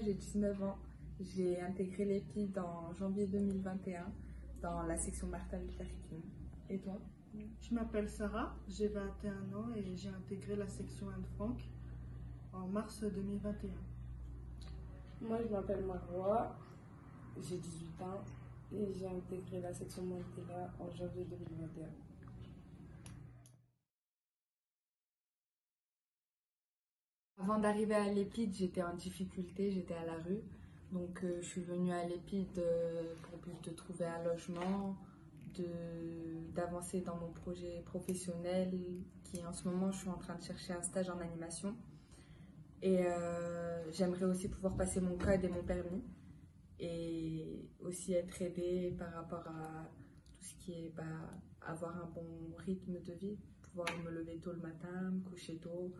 J'ai 19 ans. J'ai intégré l'EPID en janvier 2021 dans la section Martin Luther King. Et toi? Je m'appelle Sarah, j'ai 21 ans et j'ai intégré la section Anne-Franck en mars 2021. Moi, je m'appelle Marois, j'ai 18 ans et j'ai intégré la section Mandela en janvier 2021. Avant d'arriver à l'EPID, j'étais en difficulté, j'étais à la rue. Donc je suis venue à l'EPID pour but de trouver un logement, d'avancer dans mon projet professionnel qui en ce moment je suis en train de chercher un stage en animation. Et j'aimerais aussi pouvoir passer mon code et mon permis et aussi être aidée par rapport à tout ce qui est avoir un bon rythme de vie, pouvoir me lever tôt le matin, me coucher tôt.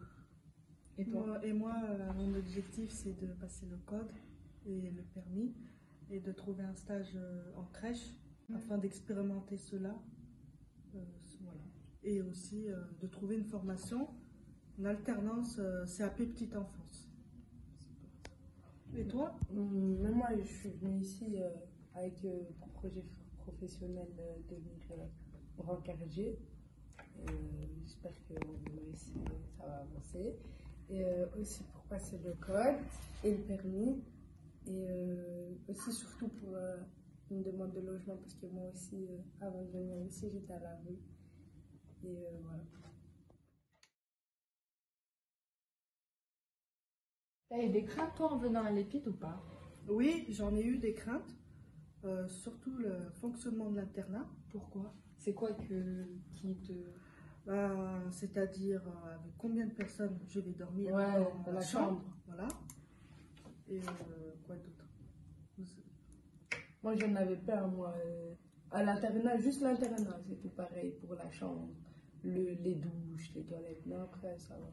Et toi? Moi, mon objectif c'est de passer le code et le permis et de trouver un stage en crèche afin d'expérimenter cela. Voilà. Et aussi de trouver une formation en alternance CAP petite enfance. Et toi? Moi, je suis venue ici avec pour projet professionnel devenir brancardier. J'espère que ça va avancer. Et aussi pour passer le code et le permis. Et aussi surtout pour une demande de logement parce que moi aussi, avant de venir ici, j'étais à la rue. Et voilà. T'as eu des craintes toi en venant à l'EPID ou pas? Oui, j'en ai eu des craintes, surtout le fonctionnement de l'internat. Pourquoi? C'est quoi qui te... C'est-à-dire avec combien de personnes je vais dormir dans la chambre. Voilà. Et quoi d'autre? Moi, j'en avais peur, moi. À l'internat, juste l'internat, c'est tout pareil pour la chambre, les douches, les toilettes. Mais après, ça va.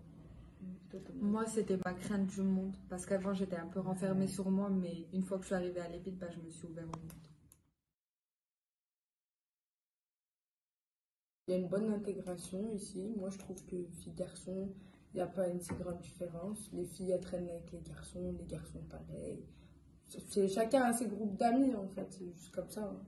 Moi, c'était ma crainte du monde. Parce qu'avant, j'étais un peu renfermée sur moi, mais une fois que je suis arrivée à l'EPID, je me suis ouverte au monde. Il y a une bonne intégration ici. Moi, je trouve que filles-garçons, il n'y a pas une si grande différence. Les filles, elles traînent avec les garçons pareil. Chacun a ses groupes d'amis, en fait. C'est juste comme ça.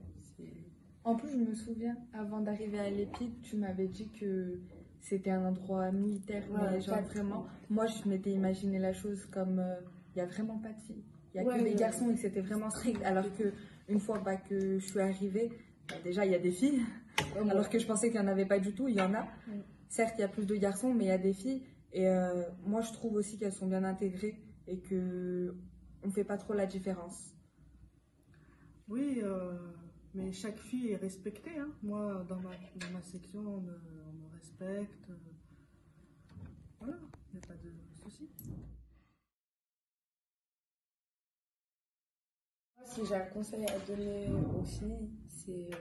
En plus, je me souviens, avant d'arriver à l'EPID, tu m'avais dit que c'était un endroit militaire. Mais genre vraiment, moi, je m'étais imaginé la chose comme il n'y a vraiment pas de filles. Il n'y a que des garçons et c'était vraiment strict. Alors que une fois que je suis arrivée, déjà, il y a des filles. Alors que je pensais qu'il n'y en avait pas du tout, il y en a. Certes, il y a plus de garçons, mais il y a des filles. Et moi, je trouve aussi qu'elles sont bien intégrées et qu'on ne fait pas trop la différence. Oui, mais chaque fille est respectée. Hein. Moi, dans ma section, on me respecte. Voilà, il n'y a pas de souci. Si j'ai un conseil à donner aux filles, c'est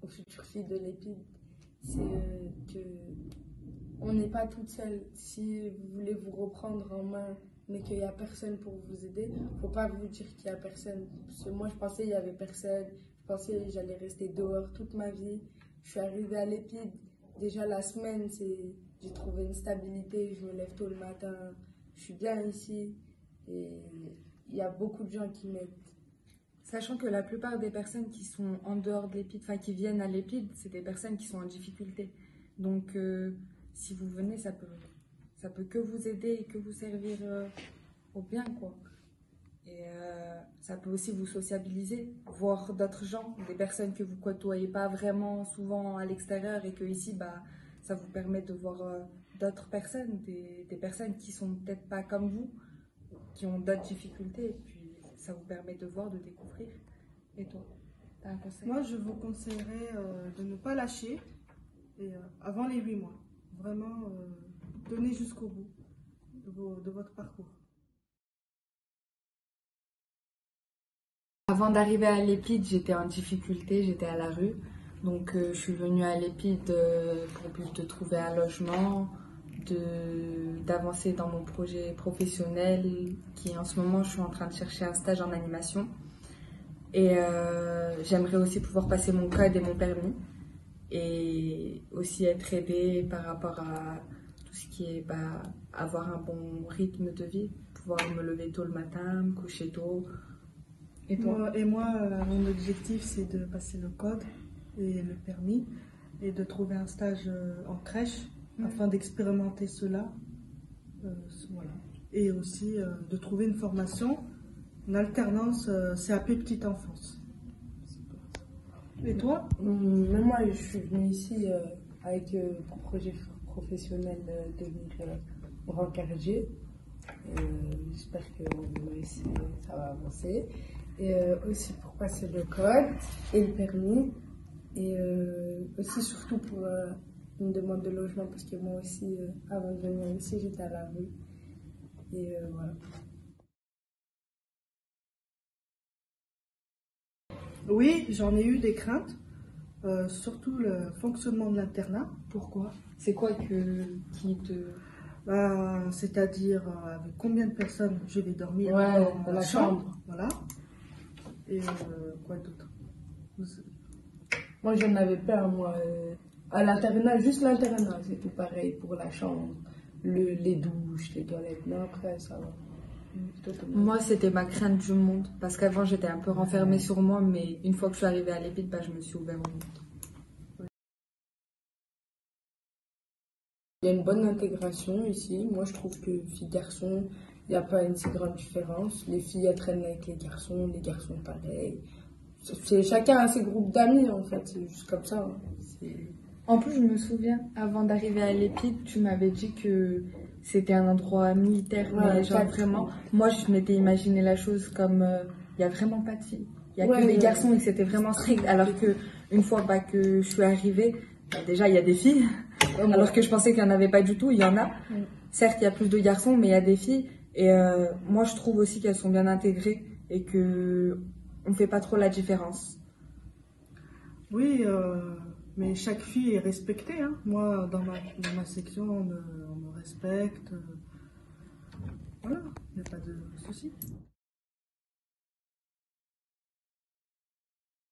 aux futures filles de l'EPID, c'est que on n'est pas toute seule. Si vous voulez vous reprendre en main, mais qu'il n'y a personne pour vous aider, faut pas vous dire qu'il n'y a personne. Parce que moi, je pensais qu'il n'y avait personne. Je pensais que j'allais rester dehors toute ma vie. Je suis arrivée à l'EPID. Déjà la semaine, j'ai trouvé une stabilité. Je me lève tôt le matin. Je suis bien ici. Et il y a beaucoup de gens qui m'aident. Sachant que la plupart des personnes qui sont en dehors de l'EPID, enfin qui viennent à l'EPID, c'est des personnes qui sont en difficulté. Donc si vous venez, ça peut que vous aider et que vous servir au bien, quoi. Et ça peut aussi vous sociabiliser, voir d'autres gens, des personnes que vous côtoyez pas vraiment souvent à l'extérieur et que ici, ça vous permet de voir d'autres personnes, des personnes qui sont peut-être pas comme vous, qui ont d'autres difficultés. Et puis, ça vous permet de voir, de découvrir. Et toi, t'as un conseil? Moi, je vous conseillerais de ne pas lâcher et, avant les 8 mois. Vraiment, donner jusqu'au bout de votre parcours. Avant d'arriver à l'EPID, j'étais en difficulté, j'étais à la rue. Donc, je suis venue à l'EPID pour but de trouver un logement, d'avancer dans mon projet professionnel qui en ce moment je suis en train de chercher un stage en animation et j'aimerais aussi pouvoir passer mon code et mon permis et aussi être aidée par rapport à tout ce qui est avoir un bon rythme de vie, pouvoir me lever tôt le matin, me coucher tôt. Et toi? Moi, mon objectif, c'est de passer le code et le permis et de trouver un stage en crèche afin d'expérimenter cela. Voilà. Et aussi de trouver une formation, une alternance CAP petite enfance. Et toi? Même moi, je suis venue ici avec pour projet professionnel de devenir brancardie. J'espère que ça va avancer. Et aussi pour passer le code et le permis. Et aussi surtout pour une demande de logement, parce que moi aussi, avant de venir ici, j'étais à la rue. Et voilà. Oui, j'en ai eu des craintes, surtout le fonctionnement de l'internat. Pourquoi? C'est quoi qui te... C'est-à-dire avec combien de personnes je vais dormir dans la chambre. Voilà. Et quoi d'autre? Moi, j'en avais peur, moi. À l'internat, juste l'internat, c'est tout pareil pour la chambre, les douches, les toilettes. Mais après, ça va. Moi, c'était ma crainte du monde. Parce qu'avant, j'étais un peu renfermée sur moi, mais une fois que je suis arrivée à l'EPID, je me suis ouverte au monde. Il y a une bonne intégration ici. Moi, je trouve que filles-garçons, il n'y a pas une si grande différence. Les filles, elles traînent avec les garçons pareil. Chacun a ses groupes d'amis, en fait. C'est juste comme ça. En plus, je me souviens, avant d'arriver à l'EPID, tu m'avais dit que c'était un endroit militaire. Mais genre vraiment, moi, je m'étais imaginé la chose comme il n'y a vraiment pas de filles. Il n'y a que des garçons et que c'était vraiment strict. Alors que une fois que je suis arrivée, déjà, il y a des filles. Alors que je pensais qu'il n'y en avait pas du tout, il y en a. Certes, il y a plus de garçons, mais il y a des filles. Et moi, je trouve aussi qu'elles sont bien intégrées et qu'on ne fait pas trop la différence. Oui, mais chaque fille est respectée. Hein. Moi, dans ma section, on me respecte. Voilà, il n'y a pas de souci.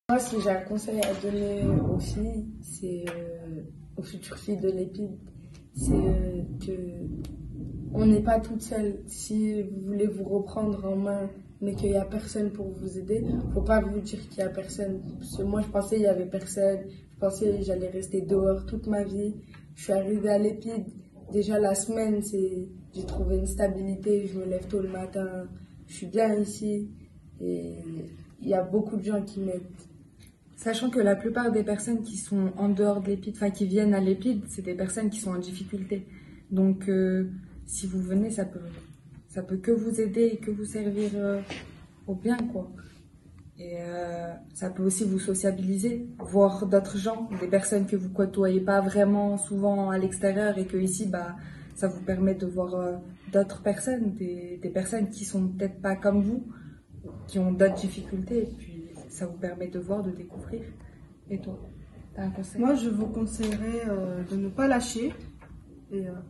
Moi, si j'ai un conseil à donner aux filles, c'est aux futures filles de l'EPID, c'est que on n'est pas toute seule. Si vous voulez vous reprendre en main, mais qu'il n'y a personne pour vous aider, faut pas vous dire qu'il n'y a personne. Parce que moi, je pensais qu'il n'y avait personne. Je pensais que j'allais rester dehors toute ma vie. Je suis arrivée à l'EPID. Déjà la semaine, j'ai trouvé une stabilité. Je me lève tôt le matin. Je suis bien ici. Et il y a beaucoup de gens qui m'aident. Sachant que la plupart des personnes qui sont en dehors de l'EPID, enfin qui viennent à l'EPID, c'est des personnes qui sont en difficulté. Donc si vous venez, ça peut que vous aider et que vous servir au bien, quoi. Et ça peut aussi vous sociabiliser, voir d'autres gens, des personnes que vous côtoyez pas vraiment souvent à l'extérieur et que ici, ça vous permet de voir d'autres personnes, des personnes qui sont peut-être pas comme vous, qui ont d'autres difficultés. Et puis ça vous permet de voir, de découvrir. Et toi, t'as un conseil? Moi, je vous conseillerais de ne pas lâcher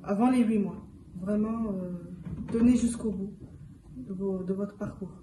avant les 8 mois. Vraiment, tenez jusqu'au bout de votre parcours.